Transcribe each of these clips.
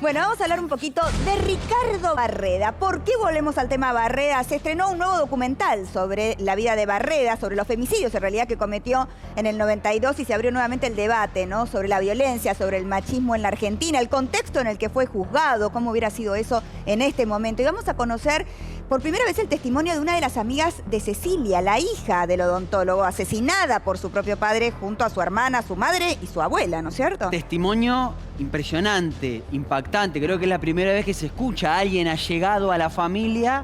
Bueno, vamos a hablar un poquito de Ricardo Barreda. ¿Por qué volvemos al tema Barreda? Se estrenó un nuevo documental sobre la vida de Barreda, sobre los femicidios en realidad que cometió en el 92 y se abrió nuevamente el debate, ¿no? Sobre la violencia, sobre el machismo en la Argentina, el contexto en el que fue juzgado, cómo hubiera sido eso en este momento. Y vamos a conocer por primera vez el testimonio de una de las amigas de Cecilia, la hija del odontólogo, asesinada por su propio padre junto a su hermana, su madre y su abuela, ¿no es cierto? Testimonio impresionante, impactante. Creo que es la primera vez que se escucha a alguien allegado a la familia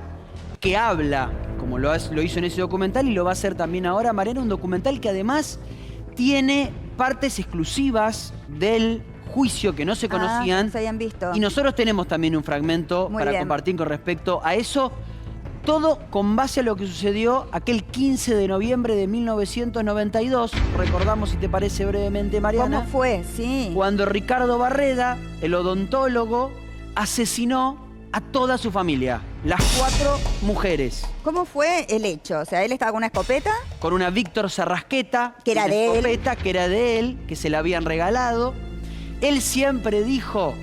que habla, como lo hizo en ese documental y lo va a hacer también ahora. Mariana, un documental que además tiene partes exclusivas del juicio que no se conocían. No se habían visto. Y nosotros tenemos también un fragmento para compartir con respecto a eso. Todo con base a lo que sucedió aquel 15 de noviembre de 1992. Recordamos, si te parece brevemente, Mariana. ¿Cómo fue? Sí. Cuando Ricardo Barreda, el odontólogo, asesinó a toda su familia. Las 4 mujeres. ¿Cómo fue el hecho? O sea, él estaba con una escopeta. Con una Víctor Sarrasqueta. Que era de él. Escopeta que era de él, que se la habían regalado. Él siempre dijo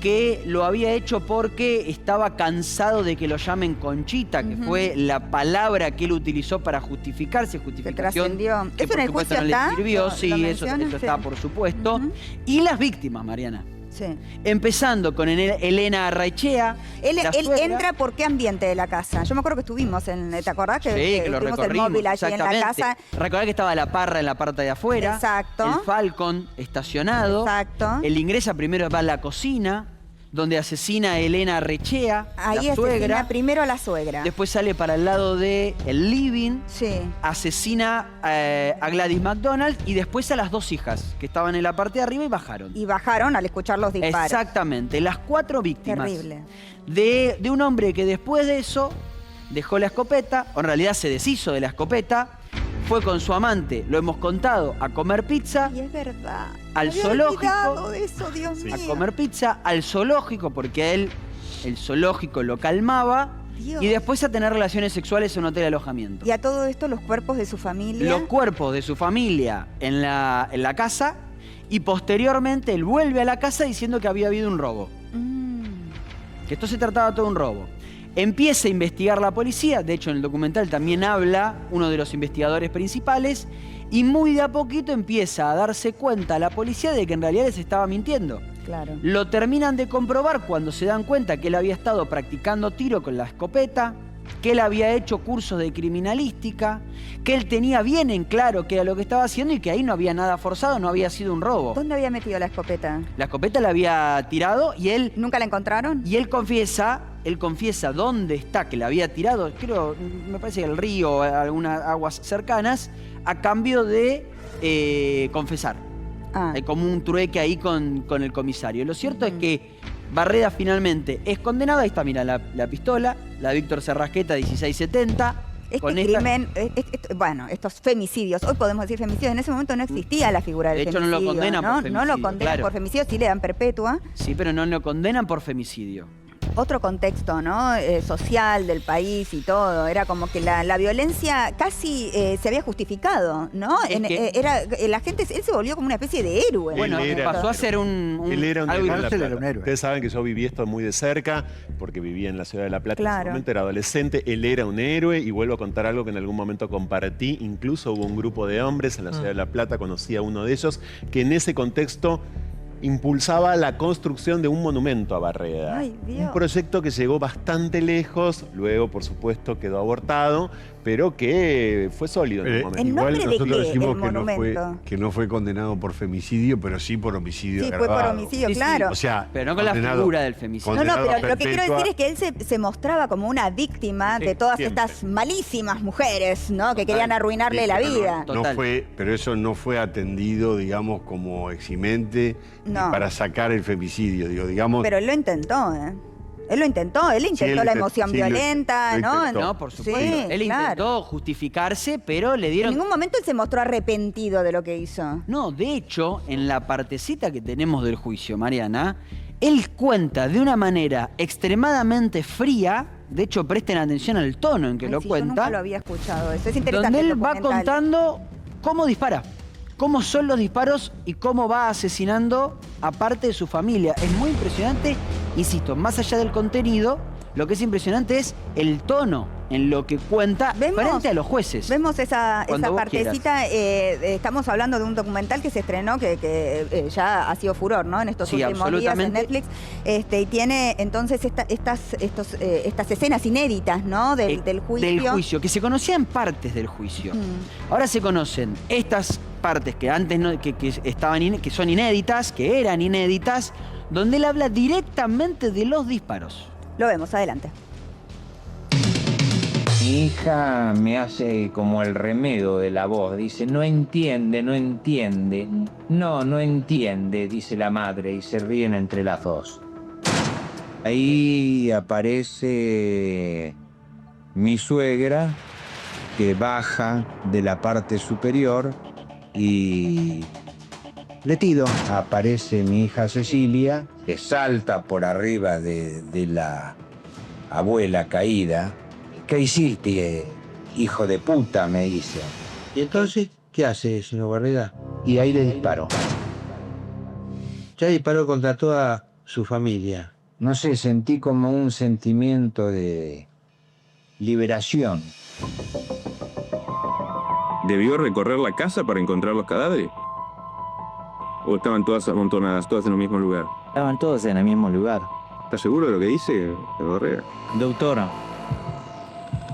que lo había hecho porque estaba cansado de que lo llamen Conchita, que fue la palabra que él utilizó para justificarse, justificación. Que ¿eso en el juicio está? Sí, eso está, por supuesto. Y las víctimas, Mariana. Sí. Empezando con Elena Arraichea. Él entra por qué ambiente de la casa. Yo me acuerdo que estuvimos en, ¿te acordás? Que lo tuvimos recorrimos, el móvil allí en la casa. Recordá que estaba la parra en la parte de afuera. Exacto. El Falcon estacionado. Exacto. Él ingresa primero, va a la cocina, donde asesina a Elena Arraichea, ahí la suegra. Asesina primero a la suegra. Después sale para el lado del living. Sí. Asesina a Gladys McDonald y después a las 2 hijas, que estaban en la parte de arriba y bajaron. Y bajaron al escuchar los disparos. Exactamente. Las 4 víctimas. Terrible. De un hombre que después de eso dejó la escopeta, o en realidad se deshizo de la escopeta, fue con su amante, lo hemos contado, a comer pizza. Y es verdad. Al había zoológico. olvidado de eso, Dios mío. A comer pizza, al zoológico, porque a él el zoológico lo calmaba. Dios. Y después a tener relaciones sexuales en un hotel de alojamiento. Y a todo esto, los cuerpos de su familia. Los cuerpos de su familia en la casa. Y posteriormente él vuelve a la casa diciendo que había habido un robo. Que esto se trataba todo de un robo. Empieza a investigar la policía, de hecho en el documental también habla uno de los investigadores principales, y muy de a poquito empieza a darse cuenta la policía de que en realidad les estaba mintiendo. Claro. Lo terminan de comprobar cuando se dan cuenta que él había estado practicando tiro con la escopeta, que él había hecho cursos de criminalística, que él tenía bien en claro qué era lo que estaba haciendo y que ahí no había nada forzado, no había sido un robo. ¿Dónde había metido la escopeta? La escopeta la había tirado y él... ¿Nunca la encontraron? Y él confiesa dónde está, que la había tirado, creo, me parece que el río o algunas aguas cercanas, a cambio de confesar. Hay como un trueque ahí con el comisario. Lo cierto es que Barreda finalmente es condenado. Ahí está, mira, la pistola, la Víctor Sarrasqueta 1670. Crimen, bueno, estos femicidios, hoy podemos decir femicidios, en ese momento no existía la figura del femicidio. De hecho no lo condenan por femicidio. No lo condenan por femicidio, sí le dan perpetua. Sí, pero no lo condenan por femicidio. Otro contexto, ¿no? Social del país y todo. Era como que la violencia casi se había justificado, ¿no? La gente, él se volvió como una especie de héroe. Bueno, pasó a ser Él era un héroe. Ustedes saben que yo viví esto muy de cerca, porque vivía en la ciudad de La Plata. Claro. En ese momento era adolescente, él era un héroe, y vuelvo a contar algo que en algún momento compartí. Incluso hubo un grupo de hombres en la ciudad de La Plata, conocí a uno de ellos, que en ese contexto impulsaba la construcción de un monumento a Barreda. Ay, Dios. Un proyecto que llegó bastante lejos, luego por supuesto quedó abortado, pero que fue sólido en el momento. ¿En nombre Igual de nosotros qué, decimos el que no fue condenado por femicidio, pero sí por homicidio Sí, agravado. fue por homicidio, Sí, sí. claro. O sea, Pero no con la figura del femicidio. No, pero condenado lo que quiero perpetua. decir es que él se mostraba como una víctima de todas siempre. estas malísimas mujeres, ¿no? Que querían arruinarle la vida. Pero eso no fue atendido, digamos, como eximente ni para sacar el femicidio, digamos. Pero él lo intentó, ¿eh? Él intentó la emoción violenta, ¿no? No, por supuesto. Sí, él intentó justificarse, pero le dieron... En ningún momento él se mostró arrepentido de lo que hizo. No, de hecho, en la partecita que tenemos del juicio, Mariana, él cuenta de una manera extremadamente fría. De hecho, presten atención al tono en que lo cuenta. Yo nunca lo había escuchado eso. Es interesante. Donde él va contando cómo dispara. cómo son los disparos y cómo va asesinando a parte de su familia. Es muy impresionante, insisto, más allá del contenido, lo que es impresionante es el tono en lo que cuenta frente a los jueces. Vemos esa partecita, estamos hablando de un documental que se estrenó, que ya ha sido furor, ¿no? En estos últimos días en Netflix. Y tiene entonces estas escenas inéditas, ¿no? Del juicio. Del juicio, que se conocían partes del juicio. Ahora se conocen estas partes que antes no, que son inéditas, que eran inéditas, donde él habla directamente de los disparos. Lo vemos, adelante. Mi hija me hace como el remedo de la voz. Dice, no entiende, no entiende. No, no entiende, dice la madre, y se ríen entre las dos. Ahí aparece mi suegra, que baja de la parte superior y le tiro. Aparece mi hija Cecilia, que salta por arriba de la abuela caída. ¿Qué hiciste, hijo de puta?, me dice. ¿Y entonces qué hace, señor Barreda? Y ahí le disparó. Ya disparó contra toda su familia. No sé, sentí como un sentimiento de liberación. ¿Debió recorrer la casa para encontrar los cadáveres? ¿O estaban todas amontonadas, todas en el mismo lugar? Estaban todos en el mismo lugar. ¿Estás seguro de lo que dice, Barreda? Doctora,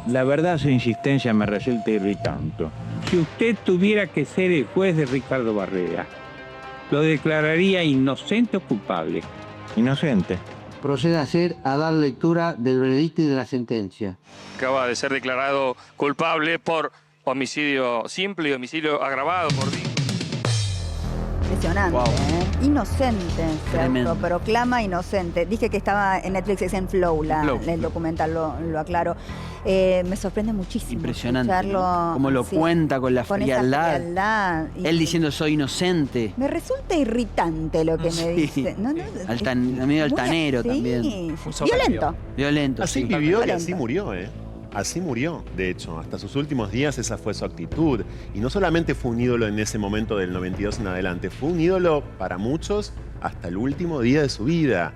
la verdad su insistencia me resulta irritante. Si usted tuviera que ser el juez de Ricardo Barreda, ¿lo declararía inocente o culpable? Inocente. Proceda a dar lectura del veredicto y de la sentencia. Acaba de ser declarado culpable por homicidio simple y homicidio agravado por Impresionante, Inocente, se autoproclama inocente. Dije que estaba en Netflix, es en Flow, el documental, lo aclaro. Me sorprende muchísimo. Impresionante, ¿no? Como lo cuenta con la frialdad. Él diciendo soy inocente. Me resulta irritante lo que me dice. Medio altanero también. Violento. Así vivió y así murió, Así murió, de hecho. Hasta sus últimos días esa fue su actitud. Y no solamente fue un ídolo en ese momento del 92 en adelante, fue un ídolo para muchos hasta el último día de su vida.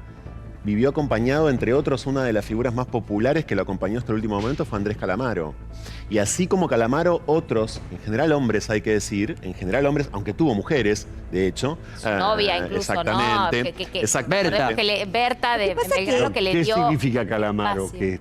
Vivió acompañado, entre otros, una de las figuras más populares que lo acompañó hasta el último momento fue Andrés Calamaro. Y así como Calamaro, otros, en general hombres hay que decir, en general hombres, aunque tuvo mujeres, de hecho. Su novia incluso, exactamente, ¿no? Berta. Berta de Belgrano que le dio... ¿Qué significa Calamaro? ¿Que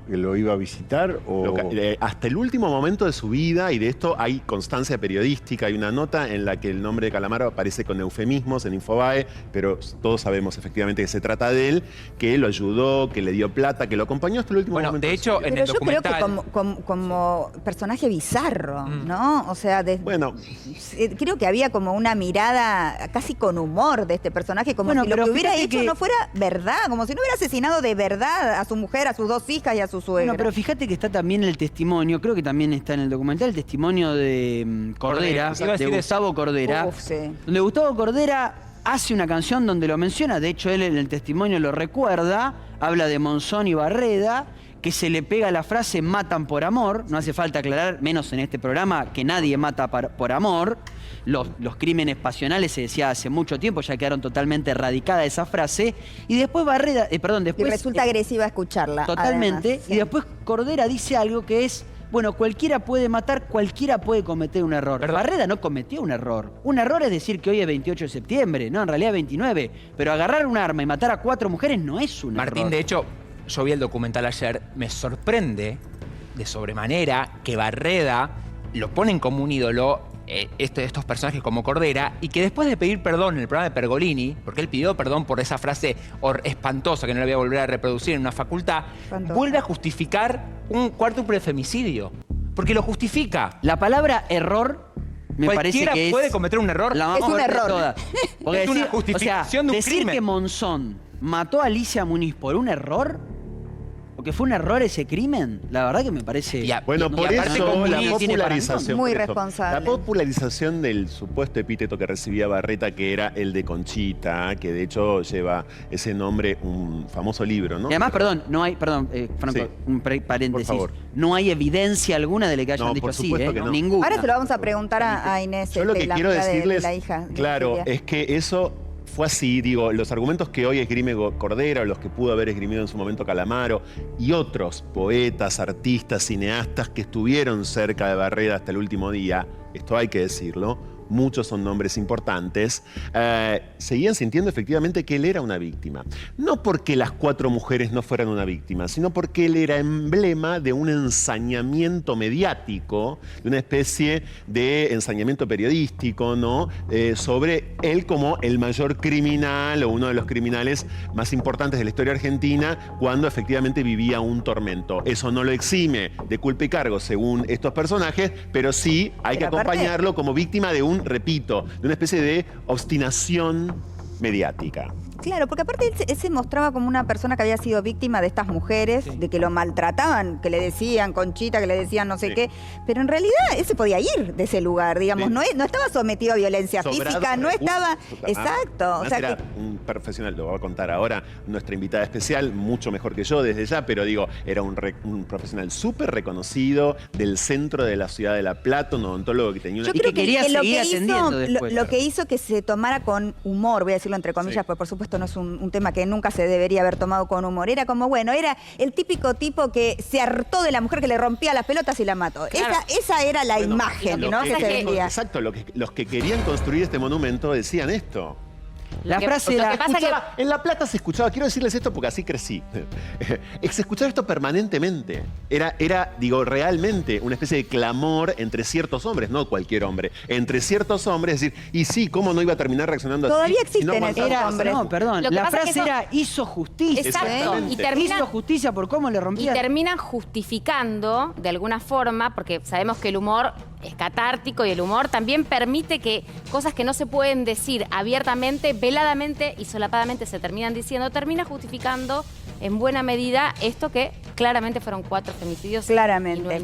lo iba a visitar? O... Hasta el último momento de su vida, y de esto hay constancia periodística, hay una nota en la que el nombre de Calamaro aparece con eufemismos en Infobae, pero todos sabemos efectivamente que se trata de él, que lo ayudó, que le dio plata, que lo acompañó hasta el último momento. Bueno, de hecho, en el documental... Pero yo creo que como personaje bizarro, ¿no? O sea, creo que había como una mirada casi con humor de este personaje, como si lo que hubiera hecho no fuera verdad, como si no hubiera asesinado de verdad a su mujer, a sus dos hijas y a su suegra. Bueno, pero fíjate que está también el testimonio, creo que también está en el documental, el testimonio de Cordera, de Gustavo Cordera, donde Gustavo Cordera hace una canción donde lo menciona, de hecho él en el testimonio lo recuerda, habla de Monzón y Barreda, que se le pega la frase matan por amor, no hace falta aclarar, menos en este programa, que nadie mata por amor. Los crímenes pasionales se decía hace mucho tiempo, ya quedaron totalmente erradicada esa frase. Y después Barreda, después... Y resulta agresiva escucharla. Totalmente. Además, sí. Y después Cordera dice algo que es, bueno, cualquiera puede matar, cualquiera puede cometer un error. ¿Verdad? Barreda no cometió un error. Un error es decir que hoy es 28 de septiembre, no, en realidad 29. Pero agarrar un arma y matar a 4 mujeres no es un error. Martín, de hecho, yo vi el documental ayer, me sorprende de sobremanera que Barreda lo ponen como un ídolo, estos personajes como Cordera, y que después de pedir perdón en el programa de Pergolini, porque él pidió perdón por esa frase espantosa que no la voy a volver a reproducir en una facultad, vuelve a justificar un cuádruple femicidio, porque lo justifica. La palabra error me parece que cualquiera puede cometer un error. Es un error. Es una justificación de un decir crimen. que Monzón mató a Alicia Muniz por un error o que fue un error ese crimen, la verdad que me parece... Bueno, por eso la popularización... Muy responsable. La popularización del supuesto epíteto que recibía Barreta, que era el de Conchita, que de hecho lleva ese nombre, un famoso libro, ¿no? Y además, perdón, Franco, Sí. un paréntesis. Por favor. No hay evidencia alguna de que hayan dicho así, supuesto que no. Ninguna. Ahora se lo vamos a preguntar a Inés, Yo lo que la quiero amiga de decirles, la hija. claro, es que eso fue así, digo, los argumentos que hoy esgrime Cordera, los que pudo haber esgrimido en su momento Calamaro y otros poetas, artistas, cineastas que estuvieron cerca de Barreda hasta el último día, esto hay que decirlo, muchos son nombres importantes, seguían sintiendo efectivamente que él era una víctima. No porque las 4 mujeres no fueran una víctima, sino porque él era emblema de un ensañamiento mediático, de una especie de ensañamiento periodístico, ¿no? Sobre él como el mayor criminal o uno de los criminales más importantes de la historia argentina, cuando efectivamente vivía un tormento. Eso no lo exime de culpa y cargo según estos personajes, pero sí hay que acompañarlo como víctima de repito, de una especie de obstinación mediática. Claro, porque aparte él se mostraba como una persona que había sido víctima de estas mujeres, de que lo maltrataban, que le decían Conchita, que le decían no sé qué, pero en realidad él se podía ir de ese lugar, digamos, no estaba sometido a violencia física, no estaba... Exacto. O sea era un profesional, lo voy a contar ahora, nuestra invitada especial, mucho mejor que yo desde ya, pero digo, era un profesional súper reconocido del centro de la ciudad de La Plata, un odontólogo que tenía una... Yo creo que quería seguir atendiendo después. Lo que hizo que se tomara con humor, voy a decirlo entre comillas, porque por supuesto no es un tema que nunca se debería haber tomado con humor. Era como, bueno, era el típico tipo que se hartó de la mujer que le rompía las pelotas y la mató. Claro. Esa era la imagen, ¿no? Que se vendía. Exacto, los que querían construir este monumento decían esto. La frase era... En La Plata se escuchaba, quiero decirles esto porque así crecí, se escuchaba esto permanentemente. Era, digo, realmente una especie de clamor entre ciertos hombres, no cualquier hombre, entre ciertos hombres, es decir, y sí, ¿cómo no iba a terminar reaccionando así? Todavía existen esos hombres. No, perdón, la frase era hizo justicia. Exacto, hizo justicia por cómo le rompía. Y terminan justificando, de alguna forma, porque sabemos que el humor es catártico y el humor también permite que cosas que no se pueden decir abiertamente, veladamente y solapadamente se terminan diciendo, termina justificando en buena medida esto que claramente fueron 4 femicidios. Claramente.